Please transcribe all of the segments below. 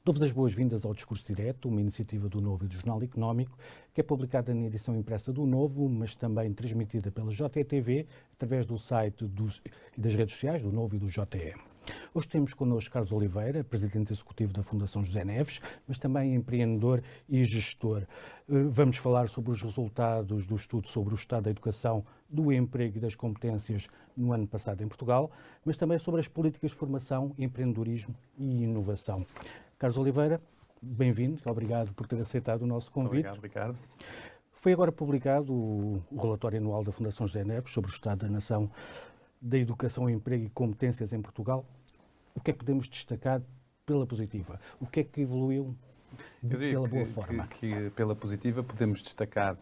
Dou-vos as boas-vindas ao Discurso Direto, uma iniciativa do Novo e do Jornal Económico, que é publicada na edição impressa do Novo, mas também transmitida pela JTV, através do site e das redes sociais do Novo e do JE. Hoje temos connosco Carlos Oliveira, Presidente Executivo da Fundação José Neves, mas também empreendedor e gestor. Vamos falar sobre os resultados do estudo sobre o estado da educação, do emprego e das competências no ano passado em Portugal, mas também sobre as políticas de formação, empreendedorismo e inovação. Carlos Oliveira, bem-vindo, obrigado por ter aceitado o nosso convite. Muito obrigado, Ricardo. Foi agora publicado o relatório anual da Fundação José Neves sobre o estado da nação, da educação, emprego e competências em Portugal. O que é que podemos destacar pela positiva? O que é que evoluiu pela boa forma? Que pela positiva podemos destacar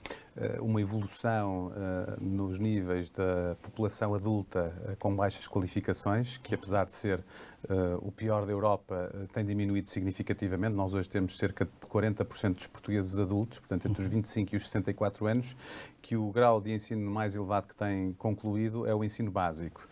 uma evolução nos níveis da população adulta com baixas qualificações, que apesar de ser o pior da Europa, tem diminuído significativamente. Nós hoje temos cerca de 40% dos portugueses adultos, portanto entre os 25 e os 64 anos, que o grau de ensino mais elevado que tem concluído é o ensino básico.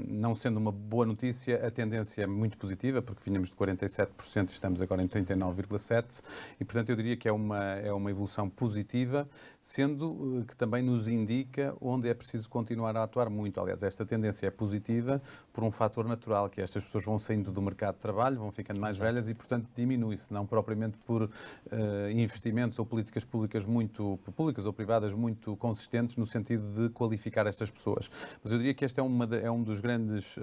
Não sendo uma boa notícia, a tendência é muito positiva, porque vinhamos de 47% e estamos agora em 39,7%, e portanto eu diria que é uma evolução positiva, sendo que também nos indica onde é preciso continuar a atuar muito. Aliás, esta tendência é positiva por um fator natural, que estas pessoas vão saindo do mercado de trabalho, vão ficando mais velhas e, portanto, diminui-se, não propriamente por investimentos ou políticas públicas ou privadas muito consistentes no sentido de qualificar estas pessoas. Mas eu diria que este é um dos grandes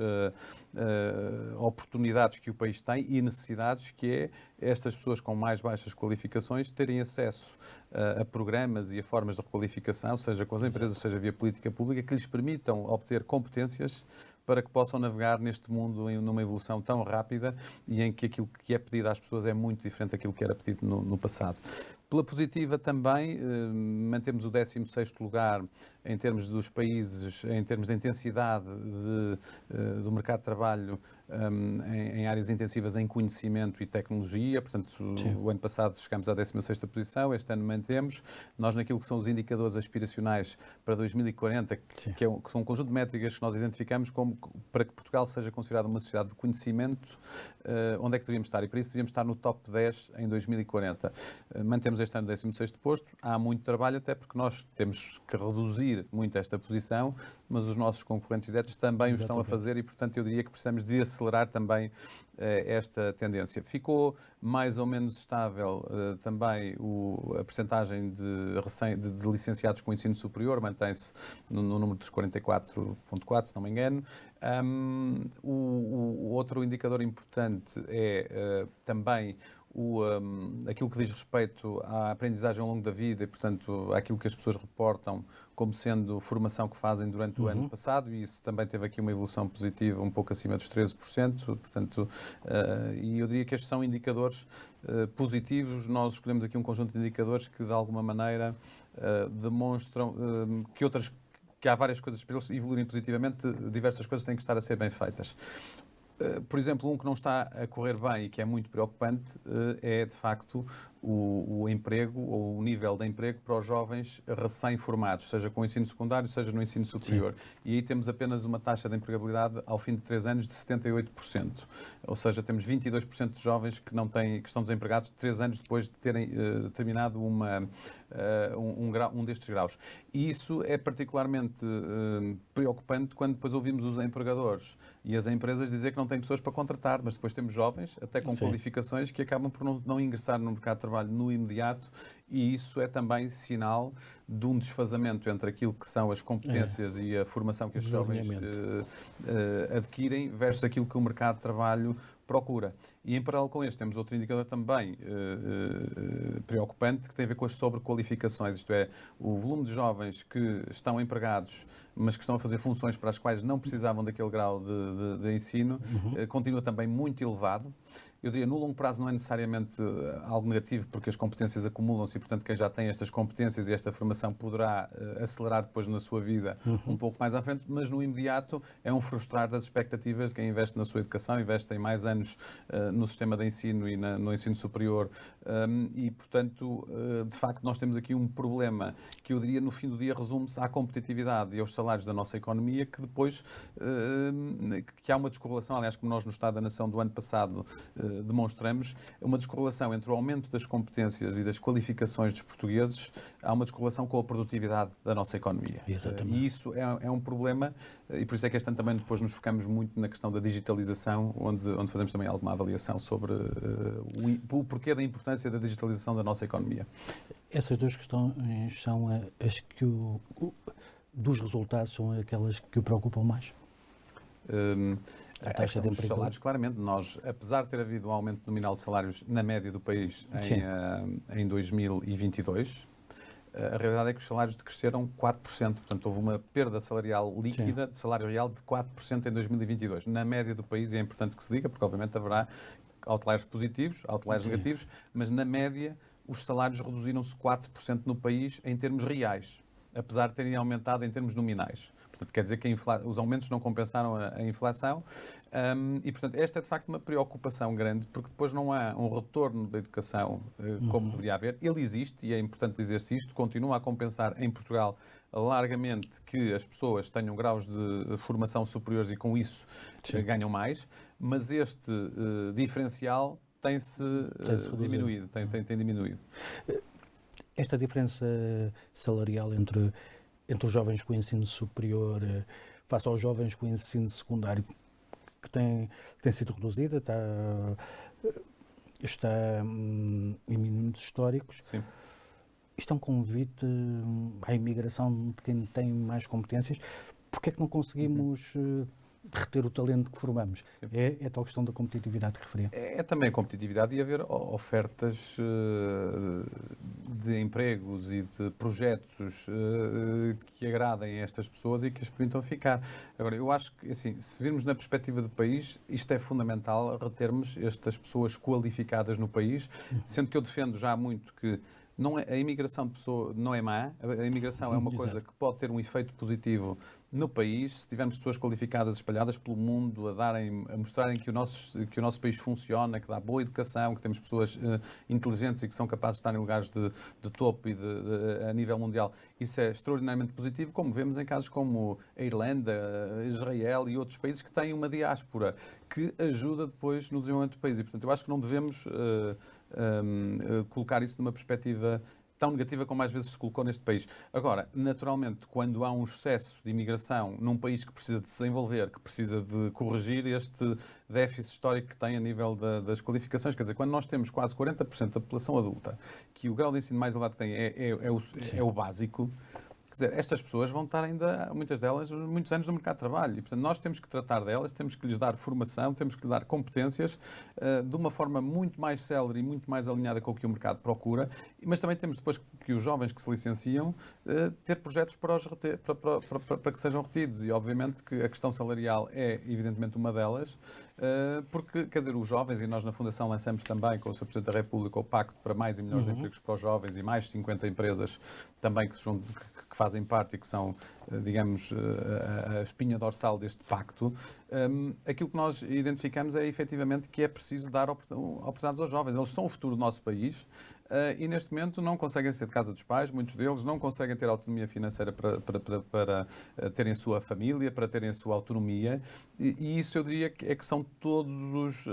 oportunidades que o país tem e necessidades, que é estas pessoas com mais baixas qualificações terem acesso a programas e a formas de requalificação, seja com as empresas, seja via política pública, que lhes permitam obter competências para que possam navegar neste mundo numa evolução tão rápida e em que aquilo que é pedido às pessoas é muito diferente daquilo que era pedido no passado. Pela positiva também, mantemos o 16º lugar em termos dos países, em termos de intensidade do mercado de trabalho em áreas intensivas em conhecimento e tecnologia. Portanto, o ano passado chegámos à 16ª posição, este ano mantemos. Nós, naquilo que são os indicadores aspiracionais para 2040, que são um conjunto de métricas que nós identificamos como para que Portugal seja considerada uma sociedade de conhecimento, onde é que devíamos estar? E para isso devíamos estar no top 10 em 2040. Mantemos este ano o 16º posto. Há muito trabalho, até porque nós temos que reduzir muito esta posição, mas os nossos concorrentes diretos também o estão a fazer e, portanto, eu diria que precisamos de acelerar também esta tendência. Ficou mais ou menos estável também a percentagem de licenciados com ensino superior, mantém-se no número dos 44,4%, se não me engano. O outro indicador importante é também aquilo que diz respeito à aprendizagem ao longo da vida e, portanto, aquilo que as pessoas reportam como sendo formação que fazem durante o ano passado, e isso também teve aqui uma evolução positiva, um pouco acima dos 13%, portanto, e eu diria que estes são indicadores positivos. Nós escolhemos aqui um conjunto de indicadores que, de alguma maneira, demonstram que há várias coisas para eles evoluírem positivamente, diversas coisas têm que estar a ser bem feitas. Por exemplo, um que não está a correr bem e que é muito preocupante é, de facto, o emprego ou o nível de emprego para os jovens recém-formados, seja com o ensino secundário, seja no ensino superior. Sim. E aí temos apenas uma taxa de empregabilidade ao fim de 3 anos de 78%. Ou seja, temos 22% de jovens que estão desempregados 3 anos depois de terem terminado um destes graus. E isso é particularmente preocupante quando depois ouvimos os empregadores e as empresas dizer que não têm pessoas para contratar, mas depois temos jovens, até com qualificações, que acabam por não ingressar no mercado de trabalho no imediato, e isso é também sinal de um desfazamento entre aquilo que são as competências e a formação que os jovens adquirem versus aquilo que o mercado de trabalho procura. E em paralelo com este temos outro indicador também preocupante, que tem a ver com as sobrequalificações, isto é, o volume de jovens que estão empregados, mas que estão a fazer funções para as quais não precisavam daquele grau de ensino, continua também muito elevado. Eu diria, no longo prazo não é necessariamente algo negativo, porque as competências acumulam-se e, portanto, quem já tem estas competências e esta formação poderá acelerar depois na sua vida um pouco mais à frente, mas no imediato é um frustrar das expectativas de quem investe na sua educação, investe em mais anos no sistema de ensino e no ensino superior e, portanto, de facto, nós temos aqui um problema que eu diria, no fim do dia, resume-se à competitividade e aos salários da nossa economia, que depois que há uma descorrelação, aliás, como nós no Estado da Nação do ano passado demonstramos uma descorrelação entre o aumento das competências e das qualificações dos portugueses, há uma descorrelação com a produtividade da nossa economia. Exatamente. E isso é um problema, e por isso é que este ano também depois nos focamos muito na questão da digitalização, onde fazemos também alguma avaliação sobre o porquê da importância da digitalização da nossa economia. Essas duas questões são as que dos resultados são aquelas que o preocupam mais? A taxa de dos emprego. salários, claramente, nós, apesar de ter havido um aumento nominal de salários na média do país em 2022, a realidade é que os salários decresceram 4%, portanto houve uma perda salarial líquida de salário real de 4% em 2022, na média do país, e é importante que se diga, porque obviamente haverá outliers positivos, outliers negativos, mas na média os salários reduziram-se 4% no país em termos reais, apesar de terem aumentado em termos nominais. Portanto, quer dizer que os aumentos não compensaram a inflação e, portanto, esta é de facto uma preocupação grande, porque depois não há um retorno da educação como deveria haver. Ele existe, e é importante dizer-se isto, continua a compensar em Portugal largamente que as pessoas tenham graus de formação superiores e com isso ganham mais, mas este diferencial tem-se diminuído, tem diminuído. Esta diferença salarial entre os jovens com ensino superior face aos jovens com ensino secundário, que tem sido reduzida, está em mínimos históricos. Sim. Isto é um convite à imigração de quem tem mais competências. Porquê é que não conseguimos reter o talento que formamos? É a tal questão da competitividade que referia. É também a competitividade e haver ofertas de empregos e de projetos que agradem a estas pessoas e que as permitam ficar. Agora, eu acho que, assim, se virmos na perspectiva do país, isto é fundamental, retermos estas pessoas qualificadas no país, sendo que eu defendo já há muito que a imigração de pessoas não é má, a imigração é uma coisa que pode ter um efeito positivo no país, se tivermos pessoas qualificadas espalhadas pelo mundo a mostrarem que o nosso país funciona, que dá boa educação, que temos pessoas inteligentes e que são capazes de estar em lugares de topo e a nível mundial. Isso é extraordinariamente positivo, como vemos em casos como a Irlanda, Israel e outros países que têm uma diáspora que ajuda depois no desenvolvimento do país. E, portanto, eu acho que não devemos colocar isso numa perspectiva tão negativa como às vezes se colocou neste país. Agora, naturalmente, quando há um excesso de imigração num país que precisa de se desenvolver, que precisa de corrigir este déficit histórico que tem a nível das qualificações, quer dizer, quando nós temos quase 40% da população adulta, que o grau de ensino mais elevado que tem é o básico, quer dizer, estas pessoas vão estar ainda, muitas delas, muitos anos no mercado de trabalho. E, portanto, nós temos que tratar delas, temos que lhes dar formação, temos que lhes dar competências de uma forma muito mais célere e muito mais alinhada com o que o mercado procura. Mas também temos depois que os jovens que se licenciam ter projetos para que sejam retidos. E, obviamente, que a questão salarial é, evidentemente, uma delas, porque, quer dizer, os jovens, e nós na Fundação lançamos também com o Sr. Presidente da República o Pacto para mais e melhores empregos para os jovens e mais 50 empresas também que fazem parte e que são, digamos, a espinha dorsal deste pacto, aquilo que nós identificamos é efetivamente que é preciso dar oportunidades aos jovens. Eles são o futuro do nosso país e neste momento não conseguem ser de casa dos pais, muitos deles não conseguem ter autonomia financeira para terem a sua família, para terem a sua autonomia e isso eu diria que são todas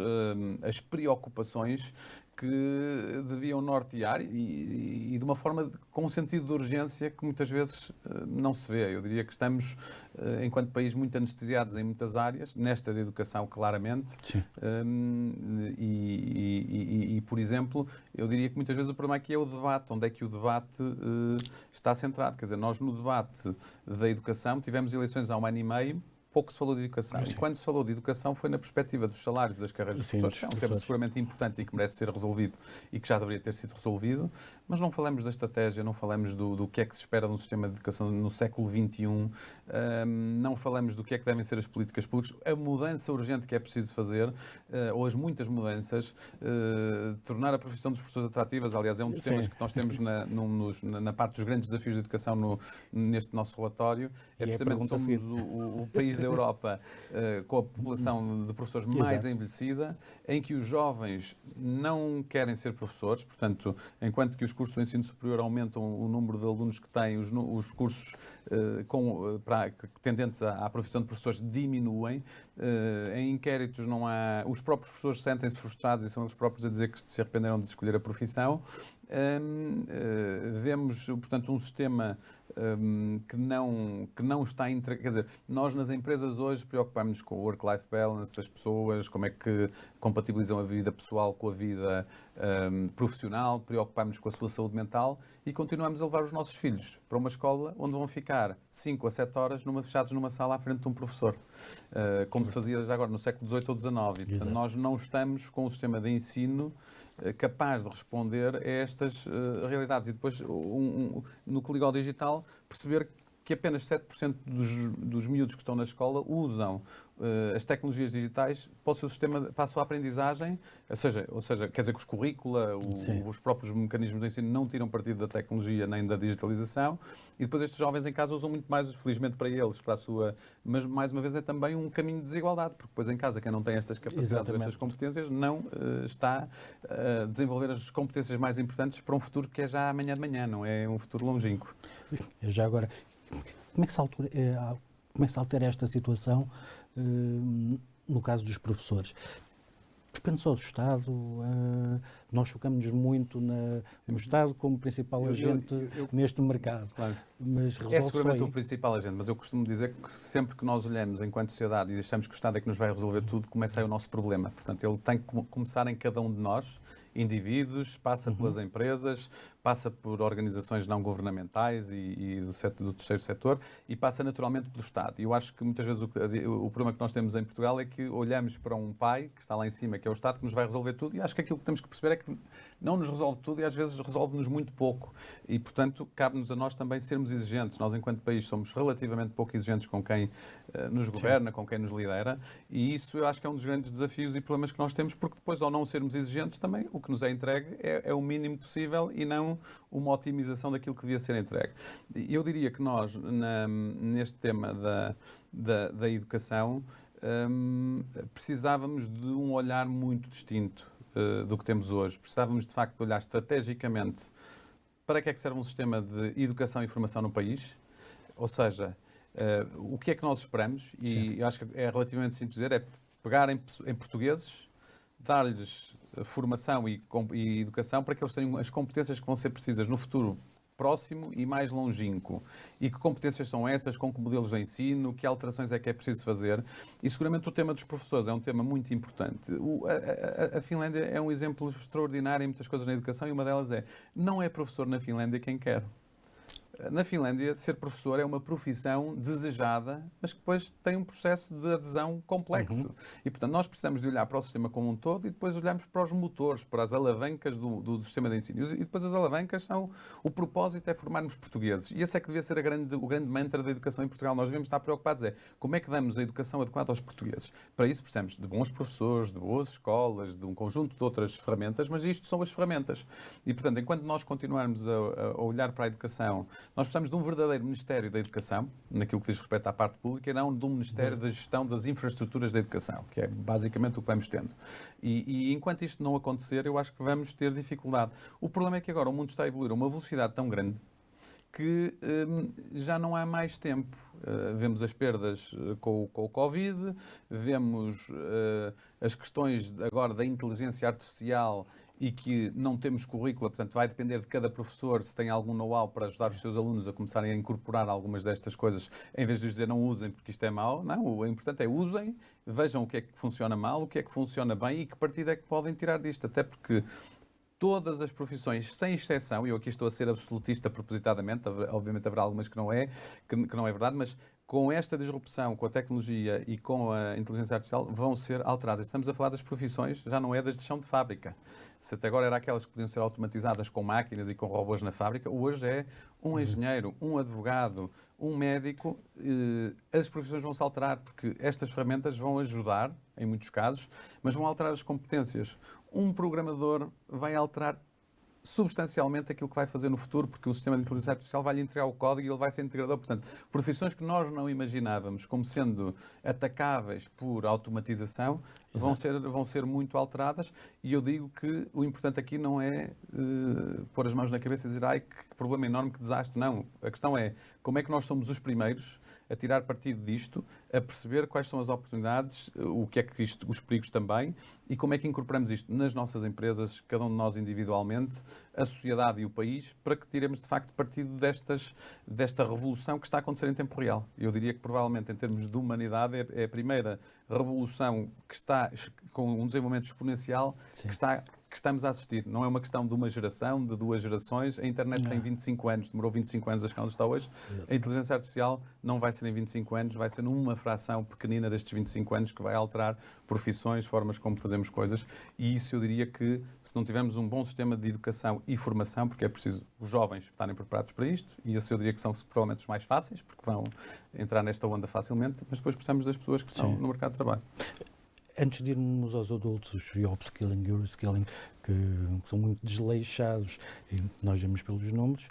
as preocupações que deviam nortear e de uma forma com um sentido de urgência que muitas vezes não se vê. Eu diria que estamos, enquanto país, muito anestesiados em muitas áreas, nesta de educação, claramente. Por exemplo, eu diria que muitas vezes o problema aqui é o debate. Onde é que o debate está centrado? Quer dizer, nós no debate da educação tivemos eleições há 1 ano e meio, pouco se falou de educação. E quando se falou de educação foi na perspectiva dos salários das carreiras de professores, que é um tema seguramente importante e que merece ser resolvido e que já deveria ter sido resolvido, mas não falamos da estratégia, não falamos do que é que se espera no sistema de educação no século XXI, não falamos do que é que devem ser as políticas públicas, a mudança urgente que é preciso fazer, ou as muitas mudanças, tornar a profissão dos professores atrativas, aliás, é um dos temas que nós temos na parte dos grandes desafios da educação neste nosso relatório, é precisamente somos o país da Europa com a população de professores mais envelhecida, em que os jovens não querem ser professores, portanto, enquanto que os cursos do ensino superior aumentam o número de alunos que têm, os cursos tendentes à profissão de professores diminuem. Em inquéritos não há... Os próprios professores sentem-se frustrados e são eles próprios a dizer que se arrependeram de escolher a profissão. Vemos, portanto, um sistema que não está... Quer dizer, nós nas empresas hoje preocupamos-nos com o work-life balance das pessoas, como é que compatibilizam a vida pessoal com a vida profissional, preocupamos-nos com a sua saúde mental e continuamos a levar os nossos filhos para uma escola onde vão ficar 5 a 7 horas fechados numa sala à frente de um professor, como se fazia já agora no século XVIII ou XIX. E, portanto, nós não estamos com um sistema de ensino capaz de responder a estas realidades. E depois, no que liga ao digital, perceber que apenas 7% dos miúdos que estão na escola usam as tecnologias digitais para o seu sistema, para a sua aprendizagem, ou seja, quer dizer que os currícula, os próprios mecanismos de ensino não tiram partido da tecnologia nem da digitalização, e depois estes jovens em casa usam muito mais, felizmente para eles, para a sua... Mas, mais uma vez, é também um caminho de desigualdade, porque depois em casa quem não tem estas capacidades, estas competências, não está a desenvolver as competências mais importantes para um futuro que é já amanhã de manhã, não é um futuro longínquo. Já agora, como é que se altera esta situação no caso dos professores? Depende só do Estado. Nós focamos-nos muito no Estado como principal agente neste mercado. Claro. Mas é seguramente o principal agente, mas eu costumo dizer que sempre que nós olhamos enquanto sociedade e achamos que o Estado é que nos vai resolver tudo, começa aí o nosso problema. Portanto, ele tem que começar em cada um de nós, indivíduos, passa pelas empresas, passa por organizações não governamentais e do terceiro setor e passa naturalmente pelo Estado. E eu acho que muitas vezes o problema que nós temos em Portugal é que olhamos para um pai que está lá em cima, que é o Estado, que nos vai resolver tudo, e acho que aquilo que temos que perceber é que não nos resolve tudo e às vezes resolve-nos muito pouco. E, portanto, cabe-nos a nós também sermos exigentes. Nós, enquanto país, somos relativamente pouco exigentes com quem nos governa, com quem nos lidera, e isso eu acho que é um dos grandes desafios e problemas que nós temos, porque depois, ao não sermos exigentes, também o que nos é entregue é o mínimo possível e não uma otimização daquilo que devia ser entregue. Eu diria que nós, neste tema da educação, precisávamos de um olhar muito distinto do que temos hoje. Precisávamos, de facto, de olhar estrategicamente para que é que serve um sistema de educação e formação no país, ou seja, o que é que nós esperamos, e eu acho que é relativamente simples dizer, é pegar em portugueses, dar-lhes formação e educação para que eles tenham as competências que vão ser precisas no futuro próximo e mais longínquo. E que competências são essas, com que modelos de ensino, que alterações é que é preciso fazer. E seguramente o tema dos professores é um tema muito importante. A Finlândia é um exemplo extraordinário em muitas coisas na educação e uma delas é, não é professor na Finlândia quem quer. Na Finlândia, ser professor é uma profissão desejada, mas que depois tem um processo de adesão complexo. E, portanto, nós precisamos de olhar para o sistema como um todo e depois olharmos para os motores, para as alavancas do sistema de ensino. E depois as alavancas são... O propósito é formarmos portugueses. E esse é que devia ser o grande mantra da educação em Portugal. Nós devemos estar preocupados como é que damos a educação adequada aos portugueses. Para isso precisamos de bons professores, de boas escolas, de um conjunto de outras ferramentas, mas isto são as ferramentas. E, portanto, enquanto nós continuarmos a olhar para a educação, nós precisamos de um verdadeiro Ministério da Educação, naquilo que diz respeito à parte pública, e não de um Ministério da Gestão das Infraestruturas da Educação, que é basicamente o que vamos tendo. E enquanto isto não acontecer, eu acho que vamos ter dificuldade. O problema é que agora o mundo está a evoluir a uma velocidade tão grande que já não há mais tempo. Vemos as perdas com o Covid, vemos as questões agora da inteligência artificial e que não temos currícula, portanto vai depender de cada professor se tem algum know-how para ajudar os seus alunos a começarem a incorporar algumas destas coisas, em vez de lhes dizer não usem porque isto é mau. Não, o importante é usem, vejam o que é que funciona mal, o que é que funciona bem e que partido é que podem tirar disto, até porque todas as profissões, sem exceção, e eu aqui estou a ser absolutista propositadamente, obviamente haverá algumas que não é verdade, mas com esta disrupção, com a tecnologia e com a inteligência artificial, vão ser alteradas. Estamos a falar das profissões, já não é das de chão de fábrica. Se até agora era aquelas que podiam ser automatizadas com máquinas e com robôs na fábrica, hoje é um engenheiro, um advogado, um médico. As profissões vão se alterar, porque estas ferramentas vão ajudar, em muitos casos, mas vão alterar as competências. Um programador vai alterar substancialmente aquilo que vai fazer no futuro, porque o sistema de inteligência artificial vai lhe entregar o código e ele vai ser integrador. Portanto, profissões que nós não imaginávamos como sendo atacáveis por automatização vão ser muito alteradas, e eu digo que o importante aqui não é pôr as mãos na cabeça e dizer ai, que problema enorme, que desastre. Não. A questão é como é que nós somos os primeiros a tirar partido disto, a perceber quais são as oportunidades, o que é que os perigos também, e como é que incorporamos isto nas nossas empresas, cada um de nós individualmente, a sociedade e o país, para que tiremos de facto partido desta revolução que está a acontecer em tempo real. Eu diria que provavelmente em termos de humanidade é a primeira revolução que está com um desenvolvimento exponencial que estamos a assistir. Não é uma questão de uma geração, de 2 gerações. A internet tem 25 anos, demorou 25 anos a chegar onde está hoje. A inteligência artificial não vai ser em 25 anos, vai ser numa fração pequenina destes 25 anos que vai alterar profissões, formas como fazemos coisas. E isso eu diria que, se não tivermos um bom sistema de educação e formação, porque é preciso os jovens estarem preparados para isto, e esse eu diria que são provavelmente os mais fáceis, porque vão entrar nesta onda facilmente, mas depois precisamos das pessoas que estão no mercado de trabalho. Antes de irmos aos adultos e upskilling e reskilling, que são muito desleixados, e nós vemos pelos números,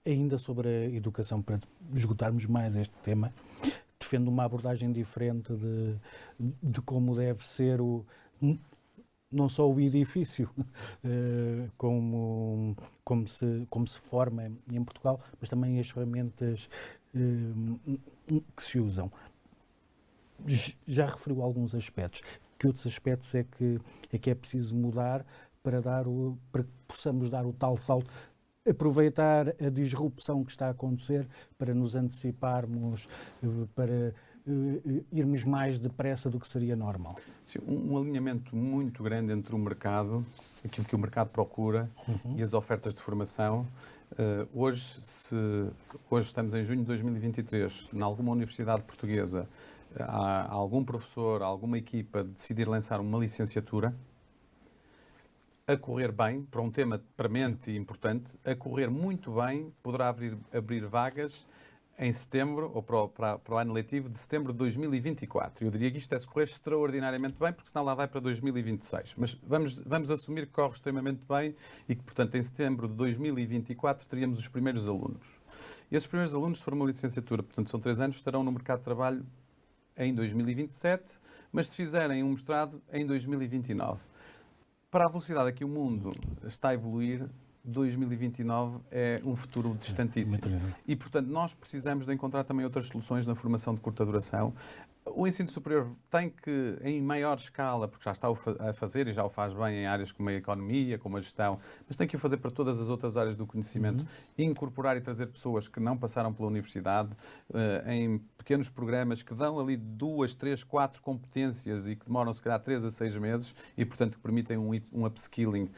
ainda sobre a educação, para esgotarmos mais este tema, defendo uma abordagem diferente de como deve ser não só o edifício, como se forma em Portugal, mas também as ferramentas que se usam. Já referiu alguns aspectos. Que outros aspectos é que é preciso mudar para que possamos dar o tal salto, aproveitar a disrupção que está a acontecer para nos anteciparmos, para irmos mais depressa do que seria normal? Sim, um alinhamento muito grande entre o mercado, aquilo que o mercado procura, e as ofertas de formação. Hoje estamos em junho de 2023, em alguma universidade portuguesa, há algum professor, alguma equipa decidir lançar uma licenciatura a correr bem, para um tema premente e importante, a correr muito bem, poderá abrir vagas em setembro, ou para o ano letivo de setembro de 2024. Eu diria que isto se correr extraordinariamente bem, porque senão lá vai para 2026. Mas vamos assumir que corre extremamente bem e que, portanto, em setembro de 2024 teríamos os primeiros alunos. E esses primeiros alunos, se for uma licenciatura, portanto, são 3 anos, estarão no mercado de trabalho em 2027, mas se fizerem um mestrado, em 2029. Para a velocidade a que o mundo está a evoluir, 2029 é um futuro distantíssimo. E, portanto, nós precisamos de encontrar também outras soluções na formação de curta duração. O ensino superior tem que, em maior escala, porque já está a fazer e já o faz bem em áreas como a economia, como a gestão, mas tem que o fazer para todas as outras áreas do conhecimento, incorporar e trazer pessoas que não passaram pela universidade, em pequenos programas que dão ali 2, 3, 4 competências e que demoram, se calhar, 3 a 6 meses e, portanto, que permitem um upskilling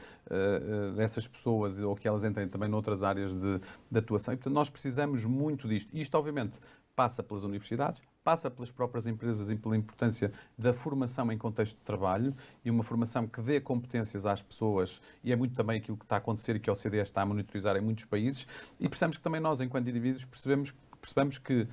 dessas pessoas ou que elas entrem também noutras áreas de atuação. E, portanto, nós precisamos muito disto. E isto, obviamente, passa pelas universidades, passa pelas próprias empresas e pela importância da formação em contexto de trabalho e uma formação que dê competências às pessoas, e é muito também aquilo que está a acontecer e que a OCDE está a monitorizar em muitos países, e percebemos que também nós, enquanto indivíduos, percebemos que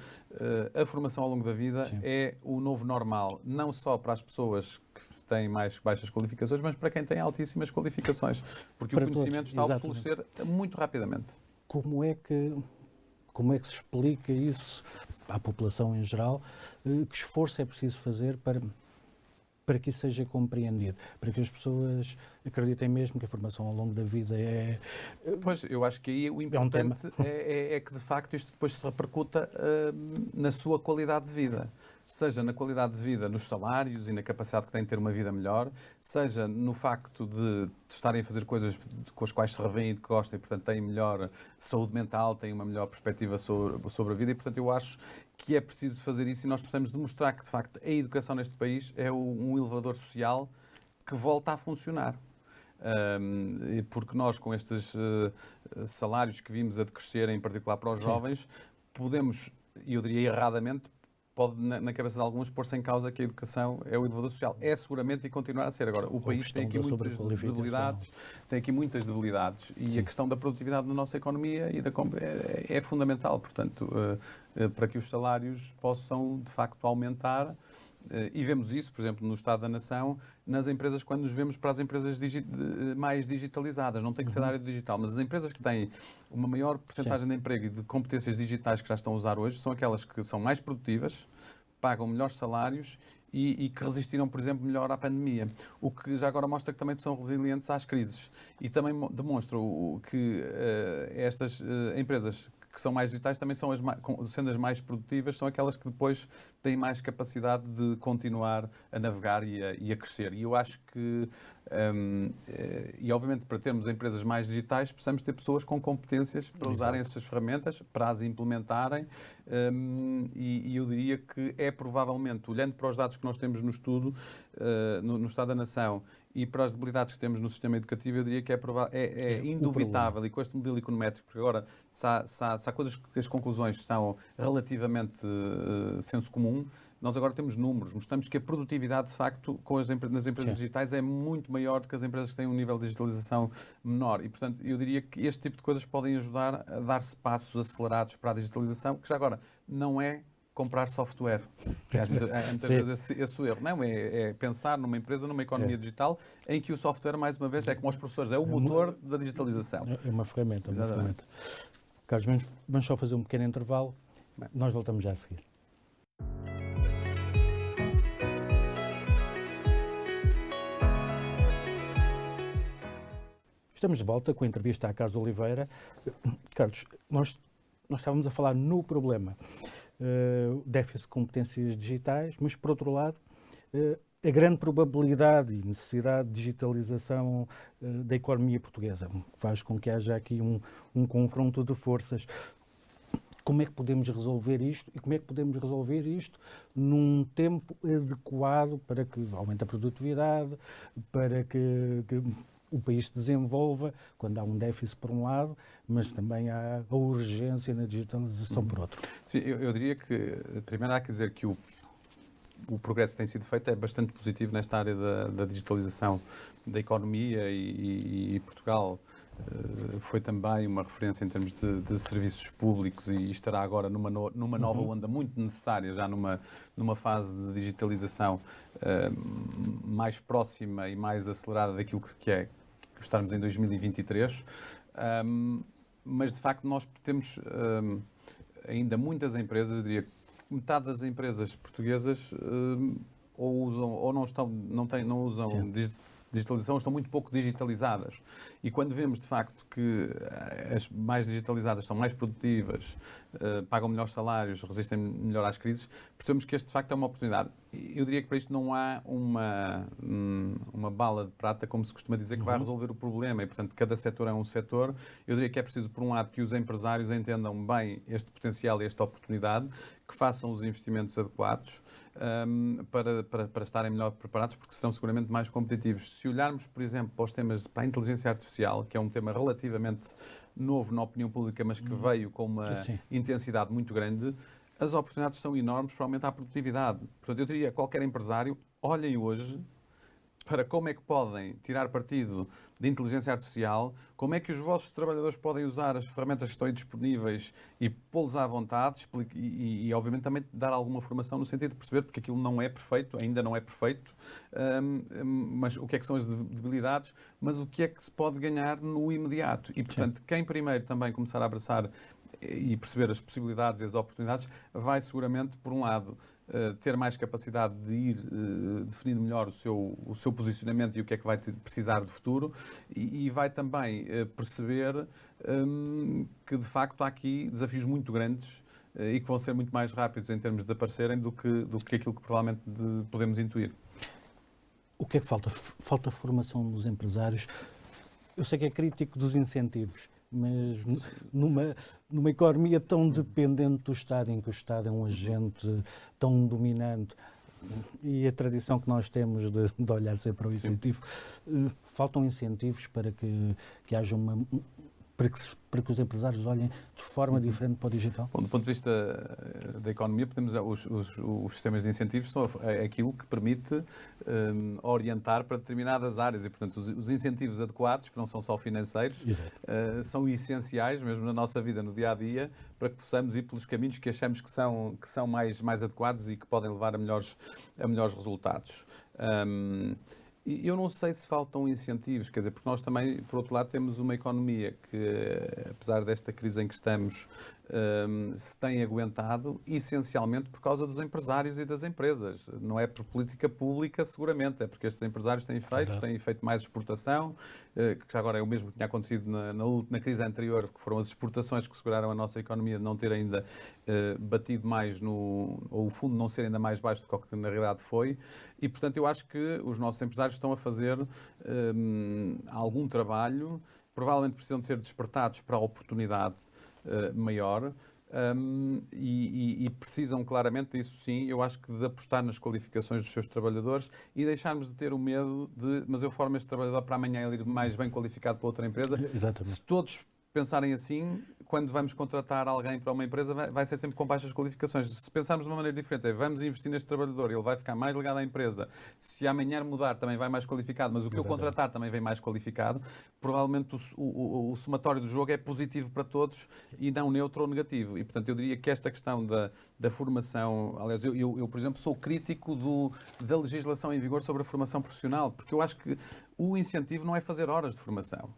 a formação ao longo da vida é o novo normal, não só para as pessoas que têm mais baixas qualificações, mas para quem tem altíssimas qualificações, porque para o conhecimento está a obsolecer muito rapidamente. Como é que se explica isso à população em geral? Que esforço é preciso fazer para que isso seja compreendido? Para que as pessoas acreditem mesmo que a formação ao longo da vida é... Pois, eu acho que aí o importante é que, de facto, isto depois se repercuta na sua qualidade de vida. Seja na qualidade de vida, nos salários e na capacidade que têm de ter uma vida melhor, seja no facto de estarem a fazer coisas com as quais se revêem e que gostam e, portanto, têm melhor saúde mental, têm uma melhor perspectiva sobre a vida e, portanto, eu acho que é preciso fazer isso e nós precisamos demonstrar que, de facto, a educação neste país é um elevador social que volta a funcionar. Porque nós, com estes salários que vimos a decrescer, em particular para os jovens, podemos, e eu diria erradamente, pode, na cabeça de alguns, pôr-se em causa que a educação é o elevador social. É seguramente e continuará a ser. Agora, o país tem aqui muitas debilidades e a questão da produtividade da nossa economia é fundamental. Portanto, para que os salários possam, de facto, aumentar E vemos isso, por exemplo, no Estado da Nação, nas empresas, quando nos vemos para as empresas mais digitalizadas. Não tem que ser da área do digital, mas as empresas que têm uma maior percentagem de emprego e de competências digitais que já estão a usar hoje são aquelas que são mais produtivas, pagam melhores salários e que resistiram, por exemplo, melhor à pandemia. O que já agora mostra que também são resilientes às crises. E também demonstra que estas empresas que são mais digitais também são sendo as mais produtivas, são aquelas que depois têm mais capacidade de continuar a navegar e a crescer. E eu acho que, e obviamente para termos empresas mais digitais, precisamos ter pessoas com competências para usarem essas ferramentas, para as implementarem, e eu diria que é provavelmente, olhando para os dados que nós temos no estudo, no Estado da Nação, e para as debilidades que temos no sistema educativo, eu diria que é indubitável, e com este modelo econométrico, porque agora, se há coisas que as conclusões são relativamente senso comum, nós agora temos números, mostramos que a produtividade, de facto, nas empresas digitais é muito maior do que as empresas que têm um nível de digitalização menor. E, portanto, eu diria que este tipo de coisas podem ajudar a dar-se passos acelerados para a digitalização, que já agora não é comprar software. Há muitas vezes esse erro. Não, é pensar numa empresa, numa economia digital, em que o software, mais uma vez, é como os professores, é o motor da digitalização. É uma ferramenta, Carlos, vamos só fazer um pequeno intervalo. Nós voltamos já a seguir. Estamos de volta com a entrevista à Carlos Oliveira. Carlos, nós estávamos a falar no problema, déficit de competências digitais, mas, por outro lado, a grande probabilidade e necessidade de digitalização da economia portuguesa, que faz com que haja aqui um confronto de forças. Como é que podemos resolver isto e como é que podemos resolver isto num tempo adequado para que aumente a produtividade, para que o país se desenvolva, quando há um déficit por um lado, mas também há a urgência na digitalização por outro? Sim, eu diria que, primeiro há que dizer que o progresso que tem sido feito é bastante positivo nesta área da digitalização da economia e Portugal foi também uma referência em termos de serviços públicos e estará agora numa nova onda muito necessária, já numa fase de digitalização mais próxima e mais acelerada daquilo que é estarmos em 2023. Mas, de facto, nós temos ainda muitas empresas, eu diria que metade das empresas portuguesas ou usam ou não usam digitalização, estão muito pouco digitalizadas. E quando vemos, de facto, que as mais digitalizadas são mais produtivas, pagam melhores salários, resistem melhor às crises, percebemos que este, de facto, é uma oportunidade. Eu diria que para isto não há uma bala de prata, como se costuma dizer, que vai resolver o problema. E, portanto, cada setor é um setor. Eu diria que é preciso, por um lado, que os empresários entendam bem este potencial e esta oportunidade, que façam os investimentos adequados, para estarem melhor preparados, porque serão seguramente mais competitivos. Se olharmos, por exemplo, para os temas para a inteligência artificial, que é um tema relativamente novo na opinião pública, mas que veio com uma intensidade muito grande, as oportunidades são enormes para aumentar a produtividade. Portanto, eu diria a qualquer empresário, olhem hoje para como é que podem tirar partido de inteligência artificial, como é que os vossos trabalhadores podem usar as ferramentas que estão aí disponíveis e pô-los à vontade e, obviamente, também dar alguma formação no sentido de perceber, porque aquilo não é perfeito, ainda não é perfeito, mas o que é que são as debilidades, mas o que é que se pode ganhar no imediato. E, portanto, quem primeiro também começar a abraçar e perceber as possibilidades e as oportunidades, vai seguramente, por um lado, ter mais capacidade de ir definindo melhor o seu posicionamento e o que é que vai precisar de futuro e vai também perceber que, de facto, há aqui desafios muito grandes e que vão ser muito mais rápidos em termos de aparecerem do que aquilo que provavelmente podemos intuir. O que é que falta? Falta formação dos empresários. Eu sei que é crítico dos incentivos, mas numa economia tão dependente do Estado, em que o Estado é um agente tão dominante, e a tradição que nós temos de olhar sempre para o incentivo, faltam incentivos para que haja para que os empresários olhem de forma diferente para o digital? Bom, do ponto de vista da economia, os sistemas de incentivos são aquilo que permite orientar para determinadas áreas e, portanto, os incentivos adequados, que não são só financeiros, são essenciais, mesmo na nossa vida, no dia-a-dia, para que possamos ir pelos caminhos que achamos que são mais adequados e que podem levar a melhores resultados. E eu não sei se faltam incentivos, quer dizer, porque nós também, por outro lado, temos uma economia que, apesar desta crise em que estamos, se tem aguentado essencialmente por causa dos empresários e das empresas. Não é por política pública, seguramente, é porque estes empresários têm feito mais exportação, que já agora é o mesmo que tinha acontecido na crise anterior, que foram as exportações que seguraram a nossa economia de não ter ainda batido mais ou o fundo não ser ainda mais baixo do que na realidade foi. E, portanto, eu acho que os nossos empresários estão a fazer algum trabalho, provavelmente precisam de ser despertados para a oportunidade maior e precisam claramente disso, sim, eu acho que de apostar nas qualificações dos seus trabalhadores e deixarmos de ter o medo mas eu formo este trabalhador para amanhã ele ir mais bem qualificado para outra empresa. Exatamente. Se todos pensarem assim, quando vamos contratar alguém para uma empresa, vai ser sempre com baixas qualificações. Se pensarmos de uma maneira diferente, vamos investir neste trabalhador, ele vai ficar mais ligado à empresa. Se amanhã mudar, também vai mais qualificado, mas o que eu contratar também vem mais qualificado. Provavelmente o somatório do jogo é positivo para todos e não neutro ou negativo. E, portanto, eu diria que esta questão da formação... Aliás, eu, por exemplo, sou crítico da legislação em vigor sobre a formação profissional, porque eu acho que o incentivo não é fazer horas de formação.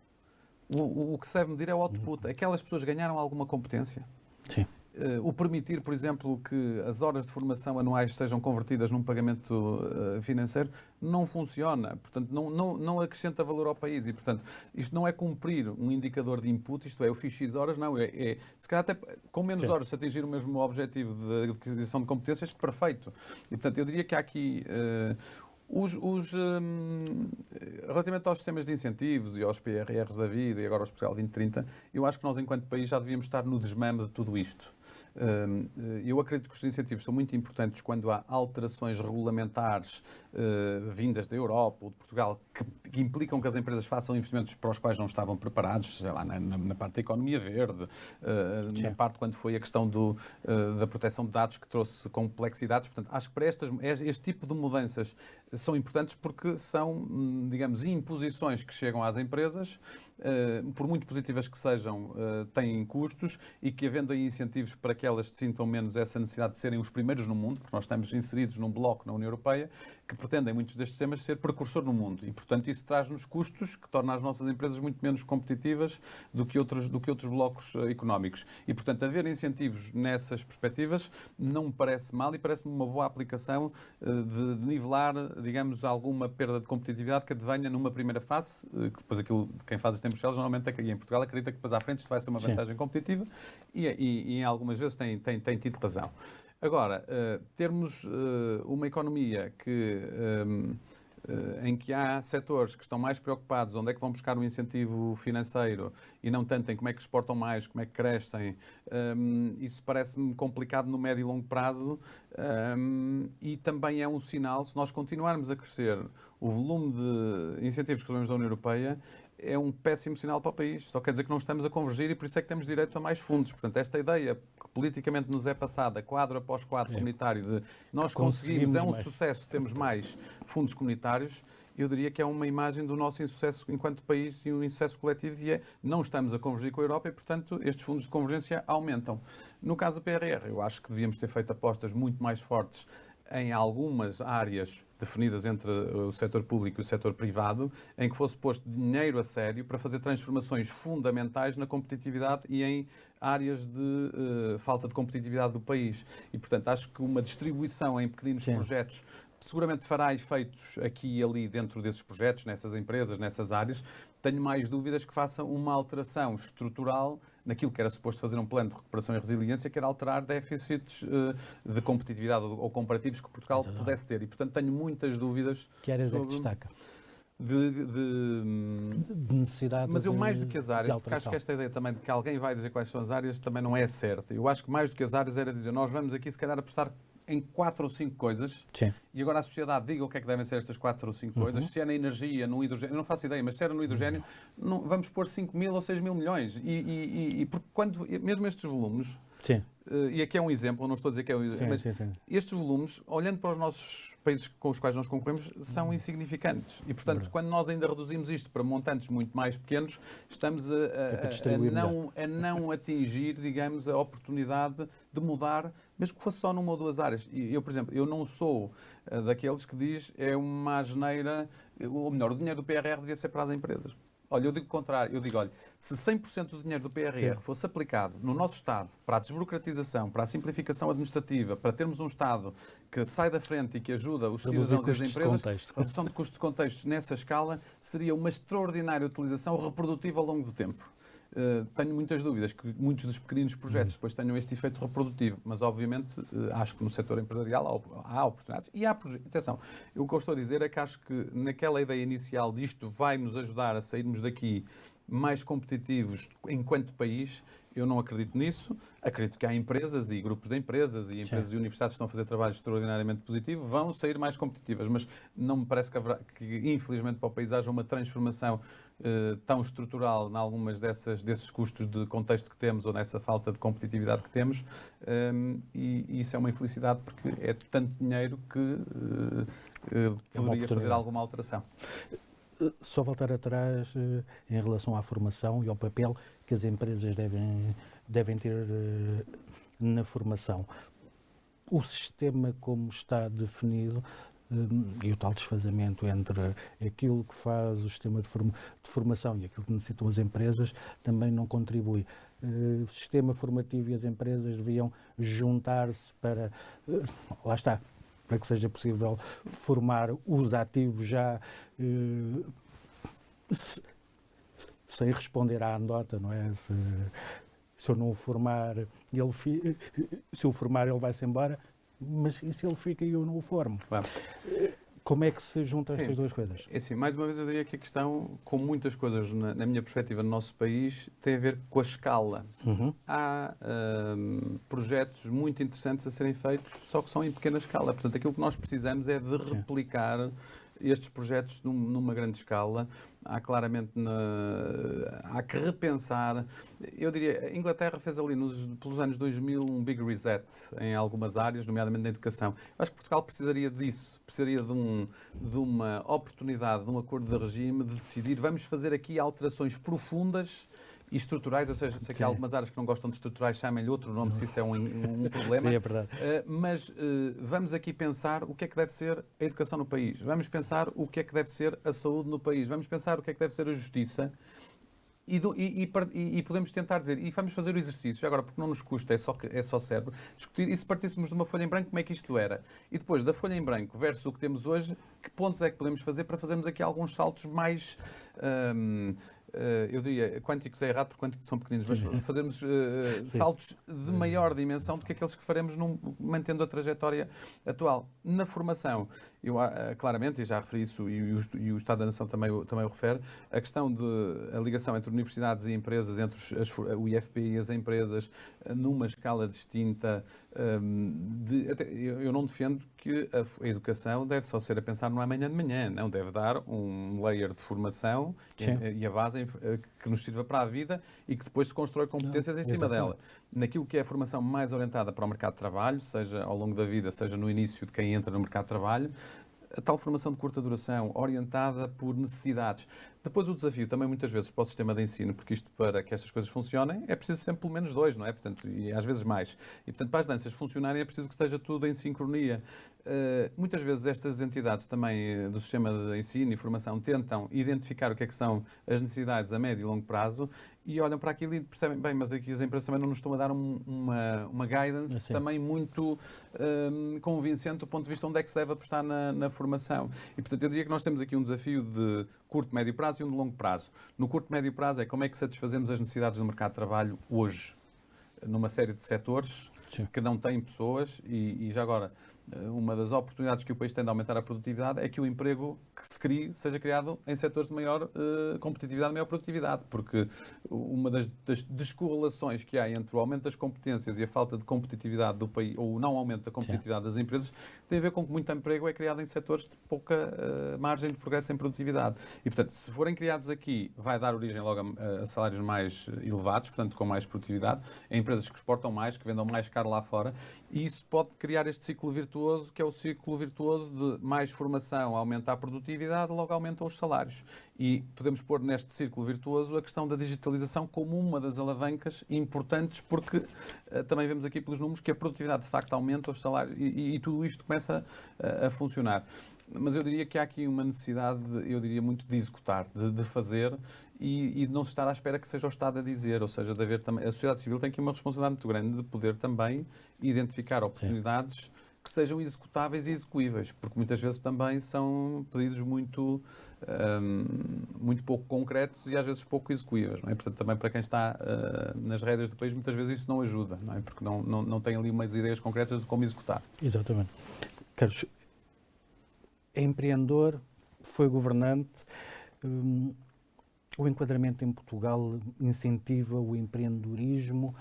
O que se deve medir é o output. Aquelas pessoas ganharam alguma competência? Sim. O permitir, por exemplo, que as horas de formação anuais sejam convertidas num pagamento financeiro não funciona. Portanto, não acrescenta valor ao país. E, portanto, isto não é cumprir um indicador de input, isto é, eu fiz X horas, não. Se calhar até com menos horas, se atingir o mesmo objetivo de aquisição de competências, perfeito. E, portanto, eu diria que há aqui... relativamente aos sistemas de incentivos e aos PRRs da vida e agora ao Portugal 2030, eu acho que nós, enquanto país, já devíamos estar no desmame de tudo isto. Eu acredito que os incentivos são muito importantes quando há alterações regulamentares vindas da Europa ou de Portugal que implicam que as empresas façam investimentos para os quais não estavam preparados, sei lá, na parte da economia verde, na parte quando foi a questão da proteção de dados que trouxe complexidades. Portanto, acho que para este tipo de mudanças são importantes porque são, digamos, imposições que chegam às empresas, por muito positivas que sejam, têm custos e que, havendo aí incentivos para que elas sintam menos essa necessidade de serem os primeiros no mundo, porque nós estamos inseridos num bloco na União Europeia que pretendem, muitos destes temas, ser precursor no mundo. E, portanto, isso traz-nos custos que torna as nossas empresas muito menos competitivas do que outros blocos económicos. E, portanto, haver incentivos nessas perspectivas não me parece mal e parece-me uma boa aplicação de nivelar, digamos, alguma perda de competitividade que advenha numa primeira fase, que depois quem faz isto em Bruxelas normalmente aqui em Portugal acredita que depois à frente isto vai ser uma vantagem competitiva e em algumas vezes tem tido razão. Agora, termos uma economia em que há setores que estão mais preocupados onde é que vão buscar um incentivo financeiro e não tanto em como é que exportam mais, como é que crescem, isso parece-me complicado no médio e longo prazo e também é um sinal, se nós continuarmos a crescer o volume de incentivos que recebemos da União Europeia, é um péssimo sinal para o país. Só quer dizer que não estamos a convergir e por isso é que temos direito a mais fundos. Portanto, esta ideia que politicamente nos é passada, quadro após quadro comunitário, de nós conseguimos, é um sucesso, temos mais fundos comunitários, eu diria que é uma imagem do nosso insucesso enquanto país e um insucesso coletivo e não estamos a convergir com a Europa e, portanto, estes fundos de convergência aumentam. No caso do PRR, eu acho que devíamos ter feito apostas muito mais fortes em algumas áreas definidas entre o setor público e o setor privado, em que fosse posto dinheiro a sério para fazer transformações fundamentais na competitividade e em áreas de falta de competitividade do país. E, portanto, acho que uma distribuição em pequeninos projetos seguramente fará efeitos aqui e ali dentro desses projetos, nessas empresas, nessas áreas. Tenho mais dúvidas que faça uma alteração estrutural naquilo que era suposto fazer um plano de recuperação e resiliência, que era alterar déficits de competitividade ou comparativos que Portugal pudesse ter. E, portanto, tenho muitas dúvidas. Que áreas é que destaca? De necessidade. Mas eu, mais do que as áreas, porque acho que esta ideia também de que alguém vai dizer quais são as áreas também não é certa. Eu acho que mais do que as áreas era dizer, nós vamos aqui se calhar apostar em 4 ou 5 coisas. Sim. E agora a sociedade diga o que é que devem ser estas 4 ou 5 coisas. Se é na energia, no hidrogênio, eu não faço ideia, mas se era no hidrogênio, não, vamos pôr 5 mil ou 6 mil milhões. E porque mesmo estes volumes, Sim. e aqui é um exemplo, não estou a dizer que é um exemplo, mas Sim. estes volumes, olhando para os nossos países com os quais nós concorremos, são insignificantes. E, portanto, quando nós ainda reduzimos isto para montantes muito mais pequenos, estamos a não atingir, digamos, a oportunidade de mudar, mesmo que fosse só numa ou duas áreas. E eu, por exemplo, eu não sou daqueles que diz é uma asneira, ou melhor, o dinheiro do PRR devia ser para as empresas. Olha, eu digo o contrário. Eu digo, olha, se 100% do dinheiro do PRR fosse aplicado no nosso Estado para a desburocratização, para a simplificação administrativa, para termos um Estado que sai da frente e que ajuda os cidadãos e as empresas, a redução de custos de contexto nessa escala seria uma extraordinária utilização reprodutiva ao longo do tempo. Tenho muitas dúvidas que muitos dos pequeninos projetos depois tenham este efeito reprodutivo, mas obviamente acho que no setor empresarial há oportunidades e há projetos. Atenção, o que eu estou a dizer é que acho que naquela ideia inicial disto vai nos ajudar a sairmos daqui mais competitivos enquanto país. Eu não acredito nisso. Acredito que há empresas e grupos de empresas e empresas e universidades que estão a fazer trabalho extraordinariamente positivo, vão sair mais competitivas, mas não me parece que infelizmente para o país haja uma transformação tão estrutural em algumas desses custos de contexto que temos ou nessa falta de competitividade que temos, e isso é uma infelicidade porque é tanto dinheiro que poderia fazer alguma alteração. Só voltar atrás em relação à formação e ao papel que as empresas devem ter na formação. O sistema como está definido e o tal desfazamento entre aquilo que faz o sistema de formação e aquilo que necessitam as empresas também não contribui. O sistema formativo e as empresas deviam juntar-se para, lá está, para que seja possível formar os ativos já sem responder à anedota, não é? Se eu não o formar, se eu o formar, ele vai-se embora, mas e se ele fica e eu não o formo? Claro. Como é que se juntam estas duas coisas? É assim, mais uma vez eu diria que a questão, com muitas coisas na minha perspectiva no nosso país, tem a ver com a escala. Há projetos muito interessantes a serem feitos, só que são em pequena escala. Portanto, aquilo que nós precisamos é de replicar estes projetos numa grande escala. Há claramente há que repensar. Eu diria, a Inglaterra fez ali pelos anos 2000 um big reset em algumas áreas, nomeadamente na educação. Eu acho que Portugal precisaria disso, precisaria de uma oportunidade, de um acordo de regime, de decidir, vamos fazer aqui alterações profundas e estruturais, ou seja, sei que há algumas áreas que não gostam de estruturais, chamem-lhe outro nome se isso é um problema. Sim, é verdade. Mas vamos aqui pensar o que é que deve ser a educação no país, vamos pensar o que é que deve ser a saúde no país, vamos pensar o que é que deve ser a justiça e podemos tentar dizer, e vamos fazer o exercício, agora porque não nos custa, é só cérebro, discutir, e se partíssemos de uma folha em branco, como é que isto era? E depois da folha em branco versus o que temos hoje, que pontos é que podemos fazer para fazermos aqui alguns saltos mais... eu diria, quânticos é errado porque quânticos são pequeninos, mas fazermos saltos de maior dimensão do que aqueles que faremos mantendo a trajetória atual. Na formação, eu claramente, e já referi isso, e o Estado da Nação também o refere, a questão a ligação entre universidades e empresas, entre o IFP e as empresas, numa escala distinta. Eu não defendo que a educação deve só ser a pensar no amanhã de manhã, não, deve dar um layer de formação e a base que nos sirva para a vida e que depois se constrói competências em cima dela. Naquilo que é a formação mais orientada para o mercado de trabalho, seja ao longo da vida, seja no início de quem entra no mercado de trabalho, a tal formação de curta duração, orientada por necessidades. Depois o desafio também muitas vezes para o sistema de ensino, porque isto para que estas coisas funcionem é preciso sempre pelo menos 2, não é? Portanto, e às vezes mais. E portanto para as danças funcionarem é preciso que esteja tudo em sincronia. Muitas vezes estas entidades também do sistema de ensino e formação tentam identificar o que é que são as necessidades a médio e longo prazo e olham para aquilo e percebem, bem, mas aqui as empresas também não nos estão a dar uma guidance também muito convincente do ponto de vista onde é que se deve apostar na formação. E portanto eu diria que nós temos aqui um desafio de curto, médio prazo e um de longo prazo. No curto, médio prazo é como é que satisfazemos as necessidades do mercado de trabalho hoje, numa série de setores que não têm pessoas e já agora, uma das oportunidades que o país tem de aumentar a produtividade é que o emprego que se crie seja criado em setores de maior competitividade, maior produtividade, porque uma das descorrelações que há entre o aumento das competências e a falta de competitividade do país, ou o não aumento da competitividade das empresas, tem a ver com que muito emprego é criado em setores de pouca margem de progresso em produtividade. E, portanto, se forem criados aqui, vai dar origem logo a salários mais elevados, portanto, com mais produtividade, a empresas que exportam mais, que vendam mais caro lá fora, e isso pode criar este ciclo virtuoso, que é o ciclo virtuoso de mais formação, aumentar a produtividade, logo aumentam os salários. E podemos pôr neste círculo virtuoso a questão da digitalização como uma das alavancas importantes, porque também vemos aqui pelos números que a produtividade de facto aumenta os salários e tudo isto começa a funcionar. Mas eu diria que há aqui uma necessidade, eu diria muito, de executar, de fazer e de não se estar à espera que seja o Estado a dizer, ou seja, de haver também, a sociedade civil tem aqui uma responsabilidade muito grande de poder também identificar oportunidades que sejam executáveis e execuíveis, porque muitas vezes também são pedidos muito pouco concretos e às vezes pouco execuíveis, não é? Portanto, também para quem está nas rédeas do país, muitas vezes isso não ajuda, não é? Porque não tem ali umas ideias concretas de como executar. Exatamente. Carlos, é empreendedor, foi governante. O enquadramento em Portugal incentiva o empreendedorismo,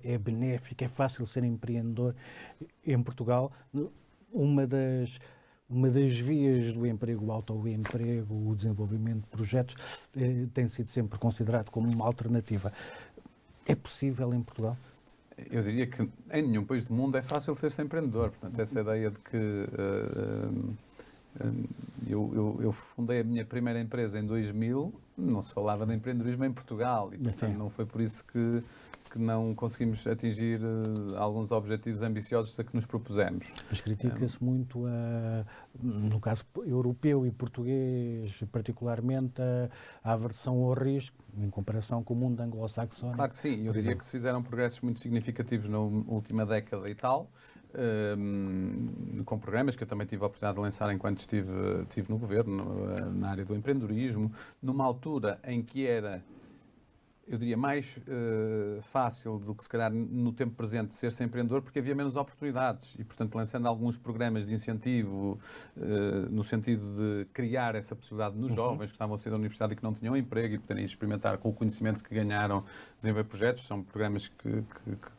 é benéfico, é fácil ser empreendedor em Portugal. Uma das vias do emprego, o autoemprego, o desenvolvimento de projetos, tem sido sempre considerado como uma alternativa. É possível em Portugal? Eu diria que em nenhum país do mundo é fácil ser empreendedor. Portanto, essa ideia de que eu fundei a minha primeira empresa em 2000, não se falava de empreendedorismo em Portugal e, portanto, não foi por isso que não conseguimos atingir alguns objetivos ambiciosos a que nos propusemos. Mas critica-se muito, no caso europeu e português, particularmente, a aversão ao risco, em comparação com o mundo anglo-saxónico. Claro que sim, eu diria que se fizeram progressos muito significativos na última década e tal, com programas que eu também tive a oportunidade de lançar enquanto estive no governo, na área do empreendedorismo, numa altura em que era, eu diria, mais fácil do que se calhar no tempo presente ser-se empreendedor, porque havia menos oportunidades e, portanto, lançando alguns programas de incentivo no sentido de criar essa possibilidade nos jovens que estavam a sair da universidade e que não tinham emprego e poderem experimentar com o conhecimento que ganharam, desenvolver projetos. São programas que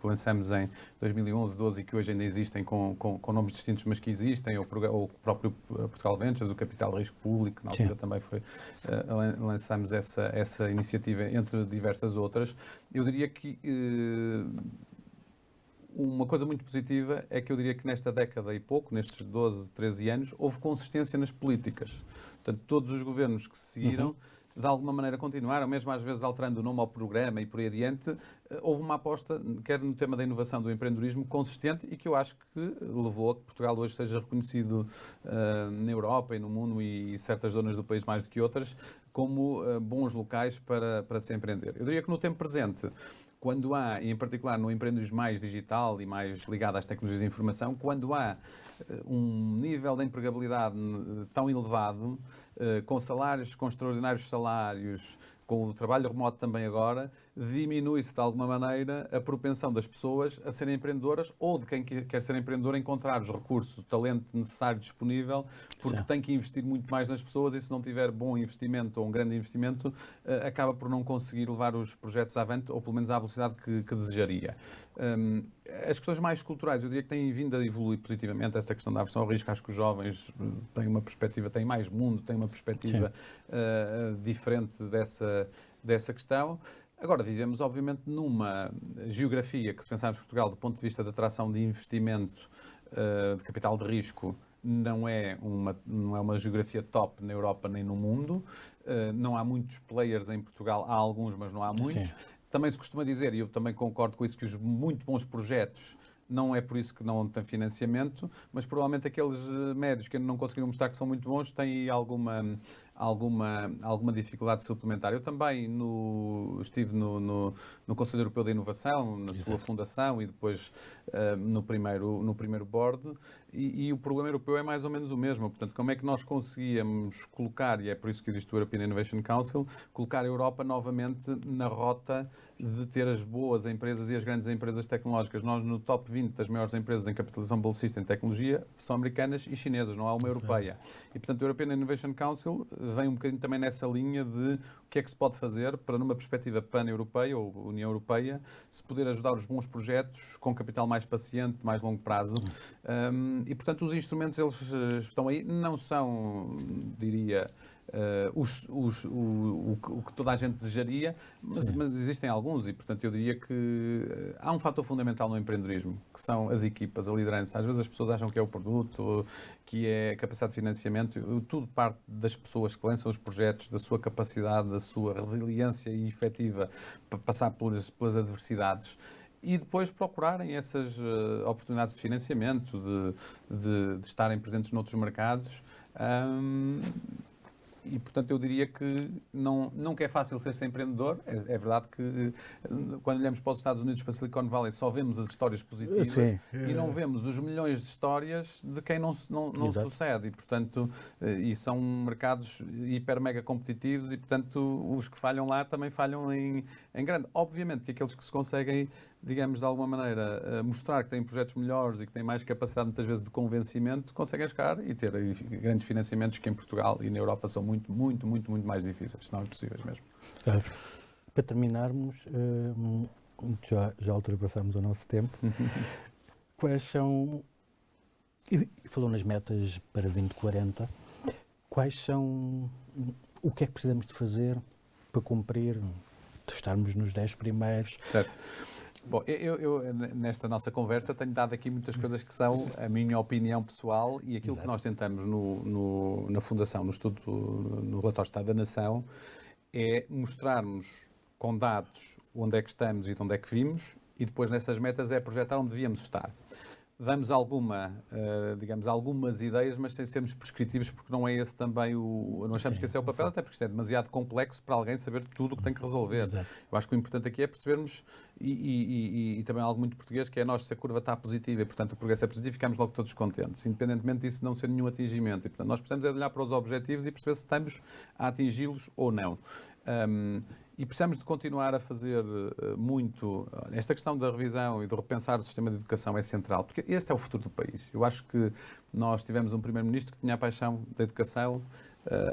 lançamos em 2011, 12 e que hoje ainda existem com nomes distintos, mas que existem, ou o próprio Portugal Ventures, o Capital de Risco Público, na altura também foi, lançamos essa iniciativa entre diversas outras. Eu diria que uma coisa muito positiva é que eu diria que nesta década e pouco, nestes 12, 13 anos, houve consistência nas políticas. Portanto, todos os governos que se seguiram, de alguma maneira continuaram, mesmo às vezes alterando o nome ao programa e por aí adiante, houve uma aposta, quer no tema da inovação do empreendedorismo, consistente e que eu acho que levou a que Portugal hoje seja reconhecido na Europa e no mundo e certas zonas do país mais do que outras, como bons locais para se empreender. Eu diria que no tempo presente, quando há, e em particular no empreendedorismo mais digital e mais ligado às tecnologias de informação, quando há um nível de empregabilidade tão elevado, com salários, com extraordinários salários, com o trabalho remoto também agora, diminui-se de alguma maneira a propensão das pessoas a serem empreendedoras ou de quem quer ser empreendedor a encontrar os recursos, o talento necessário disponível, porque tem que investir muito mais nas pessoas e se não tiver bom investimento ou um grande investimento, acaba por não conseguir levar os projetos avante ou pelo menos à velocidade que desejaria. As questões mais culturais, eu diria que têm vindo a evoluir positivamente. Esta questão da aversão ao risco, acho que os jovens têm uma perspectiva, têm mais mundo, têm uma perspectiva diferente dessa questão. Agora, vivemos, obviamente, numa geografia que, se pensarmos Portugal do ponto de vista da atração de investimento de capital de risco, não é uma geografia top na Europa nem no mundo. Não há muitos players em Portugal, há alguns, mas não há muitos. Sim. Também se costuma dizer, e eu também concordo com isso, que os muito bons projetos não é por isso que não têm financiamento, mas provavelmente aqueles médios que ainda não conseguiram mostrar que são muito bons têm alguma alguma dificuldade suplementar. Eu também estive no Conselho Europeu da Inovação, na sua fundação e depois no primeiro board, e o problema europeu é mais ou menos o mesmo. Portanto, como é que nós conseguíamos colocar, e é por isso que existe o European Innovation Council, colocar a Europa novamente na rota de ter as boas empresas e as grandes empresas tecnológicas. Nós, no top 20 das maiores empresas em capitalização bolsista em tecnologia, são americanas e chinesas, não há uma europeia. E, portanto, o European Innovation Council vem um bocadinho também nessa linha de o que é que se pode fazer para, numa perspectiva pan-europeia ou União Europeia, se poder ajudar os bons projetos com capital mais paciente, de mais longo prazo. E, portanto, os instrumentos, eles estão aí, não são, diria, o que toda a gente desejaria, mas existem alguns, e portanto eu diria que há um fator fundamental no empreendedorismo, que são as equipas, a liderança. Às vezes as pessoas acham que é o produto, que é a capacidade de financiamento, tudo parte das pessoas que lançam os projetos, da sua capacidade, da sua resiliência e efetiva para passar pelas adversidades. E depois procurarem essas oportunidades de financiamento, de estarem presentes noutros mercados. E, portanto, eu diria que nunca é fácil ser empreendedor. É verdade que, quando olhamos para os Estados Unidos, para a Silicon Valley, só vemos as histórias positivas e não vemos os milhões de histórias de quem não sucede. E, portanto, e são mercados hiper mega competitivos e, portanto, os que falham lá também falham em grande. Obviamente que aqueles que se conseguem, digamos, de alguma maneira, mostrar que têm projetos melhores e que têm mais capacidade, muitas vezes, de convencimento, conseguem chegar e ter grandes financiamentos que em Portugal e na Europa são muito mais difíceis, se não impossíveis mesmo. Para terminarmos, já ultrapassamos o nosso tempo, quais são, e falou nas metas para 2040, quais são, o que é que precisamos de fazer para cumprir, de estarmos nos 10 primeiros? Certo. Bom, eu nesta nossa conversa tenho dado aqui muitas coisas que são a minha opinião pessoal e aquilo que nós tentamos na Fundação, no estudo, no relatório de Estado da Nação, é mostrarmos com dados onde é que estamos e de onde é que vimos e depois nessas metas é projetar onde devíamos estar. Damos algumas ideias, mas sem sermos prescritivos, porque não é esse também não achamos que esse é o papel, até porque isto é demasiado complexo para alguém saber tudo o que tem que resolver. Exato. Eu acho que o importante aqui é percebermos, e também algo muito português, que é nós, se a curva está positiva e, portanto, o progresso é positivo, ficamos logo todos contentes, independentemente disso não ser nenhum atingimento. E, portanto, nós precisamos olhar para os objetivos e perceber se estamos a atingi-los ou não. E precisamos de continuar a fazer muito. Esta questão da revisão e do repensar o sistema de educação é central, porque este é o futuro do país. Eu acho que nós tivemos um primeiro-ministro que tinha a paixão da educação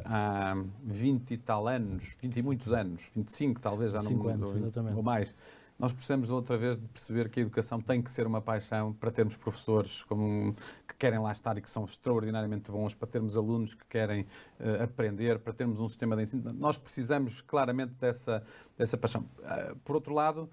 há 20 e tal anos, 20 e muitos anos, 25 talvez, já não anos, exatamente. Ou mais. Nós precisamos outra vez de perceber que a educação tem que ser uma paixão para termos professores que querem lá estar e que são extraordinariamente bons, para termos alunos que querem aprender, para termos um sistema de ensino. Nós precisamos claramente dessa paixão. Por outro lado,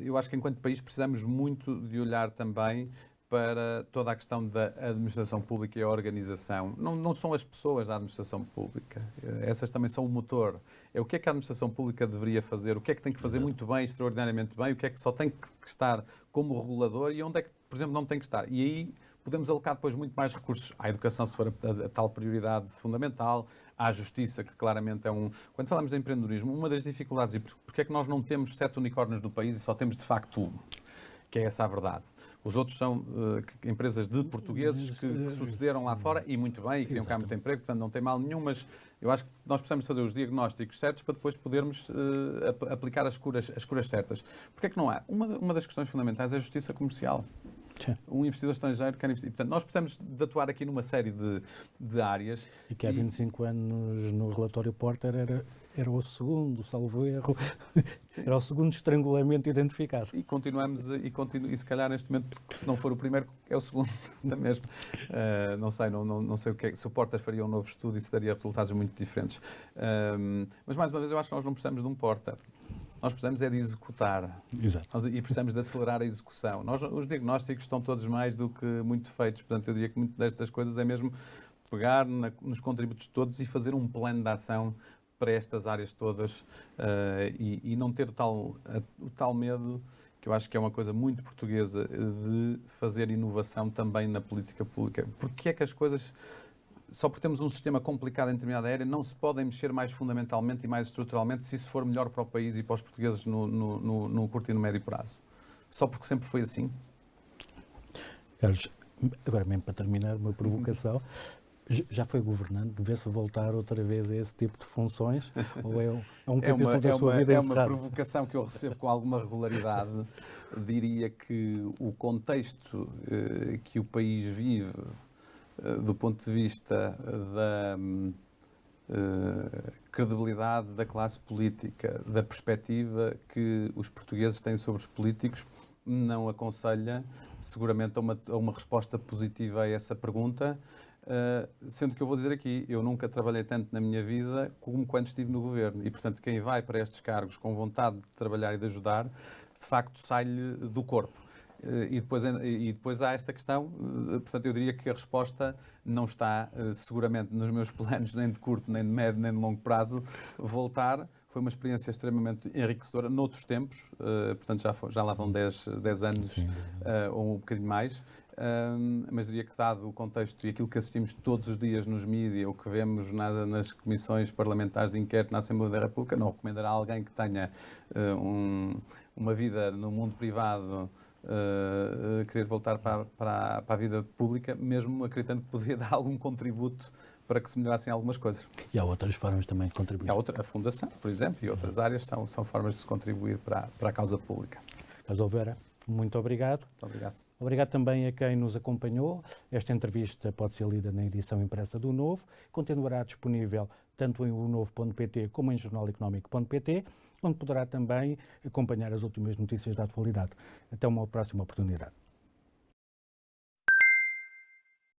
eu acho que enquanto país precisamos muito de olhar também para toda a questão da administração pública e a organização. Não são as pessoas da administração pública. Essas também são o motor. É o que é que a administração pública deveria fazer, o que é que tem que fazer muito bem, extraordinariamente bem, o que é que só tem que estar como regulador e onde é que, por exemplo, não tem que estar. E aí podemos alocar depois muito mais recursos à educação, se for a tal prioridade fundamental, à justiça, que claramente é um... Quando falamos de empreendedorismo, uma das dificuldades, e porque é que nós não temos 7 unicórnios no país e só temos de facto um, que é essa a verdade. Os outros são empresas de portugueses que sucederam lá fora e muito bem, e criam cá muito emprego, portanto não tem mal nenhum, mas eu acho que nós precisamos fazer os diagnósticos certos para depois podermos aplicar as curas certas. Porque é que não há? Uma das questões fundamentais é a justiça comercial. Sim. Um investidor estrangeiro quer investir. Portanto, nós precisamos de atuar aqui numa série de áreas. E que há 25 anos no relatório Porter era o segundo, salvo erro, era o segundo estrangulamento identificado. E continuamos, e se calhar neste momento, se não for o primeiro, é o segundo mesmo. Não sei o que é, se o Porter faria um novo estudo e se daria resultados muito diferentes. Mas mais uma vez, eu acho que nós não precisamos de um Porter. Nós precisamos é de executar. Exato. E precisamos de acelerar a execução. Os diagnósticos estão todos mais do que muito feitos. Portanto, eu diria que muitas destas coisas é mesmo pegar nos contributos todos e fazer um plano de ação para estas áreas todas e não ter o tal medo, que eu acho que é uma coisa muito portuguesa, de fazer inovação também na política pública. Porque é que as coisas... só porque temos um sistema complicado em determinada área, não se podem mexer mais fundamentalmente e mais estruturalmente se isso for melhor para o país e para os portugueses no curto e no médio prazo. Só porque sempre foi assim. Carlos, agora mesmo para terminar, uma provocação. Já foi governante, vê-se voltar outra vez a esse tipo de funções? Ou é um capítulo da sua vida encerrado? É uma provocação que eu recebo com alguma regularidade. Diria que o contexto que o país vive, do ponto de vista da credibilidade da classe política, da perspectiva que os portugueses têm sobre os políticos, não aconselha seguramente a uma resposta positiva a essa pergunta. Sendo que eu vou dizer aqui, eu nunca trabalhei tanto na minha vida como quando estive no governo e, portanto, quem vai para estes cargos com vontade de trabalhar e de ajudar, de facto sai-lhe do corpo. E depois há esta questão, portanto, eu diria que a resposta não está seguramente nos meus planos, nem de curto, nem de médio, nem de longo prazo. Voltar foi uma experiência extremamente enriquecedora noutros tempos, portanto, já lá vão 10 anos. Sim. Ou um bocadinho mais. Mas diria que, dado o contexto e aquilo que assistimos todos os dias nos mídias, o que vemos nas comissões parlamentares de inquérito na Assembleia da República, não recomendará a alguém que tenha uma vida no mundo privado querer voltar para a vida pública, mesmo acreditando que poderia dar algum contributo para que se melhorassem algumas coisas. E há outras formas também de contribuir. A Fundação, por exemplo, e outras áreas são formas de se contribuir para a causa pública. Carlos Olveira, muito obrigado. Muito obrigado. Obrigado também a quem nos acompanhou. Esta entrevista pode ser lida na edição impressa do Novo. Continuará disponível tanto em onovo.pt como em jornaleconómico.pt, onde poderá também acompanhar as últimas notícias da atualidade. Até uma próxima oportunidade.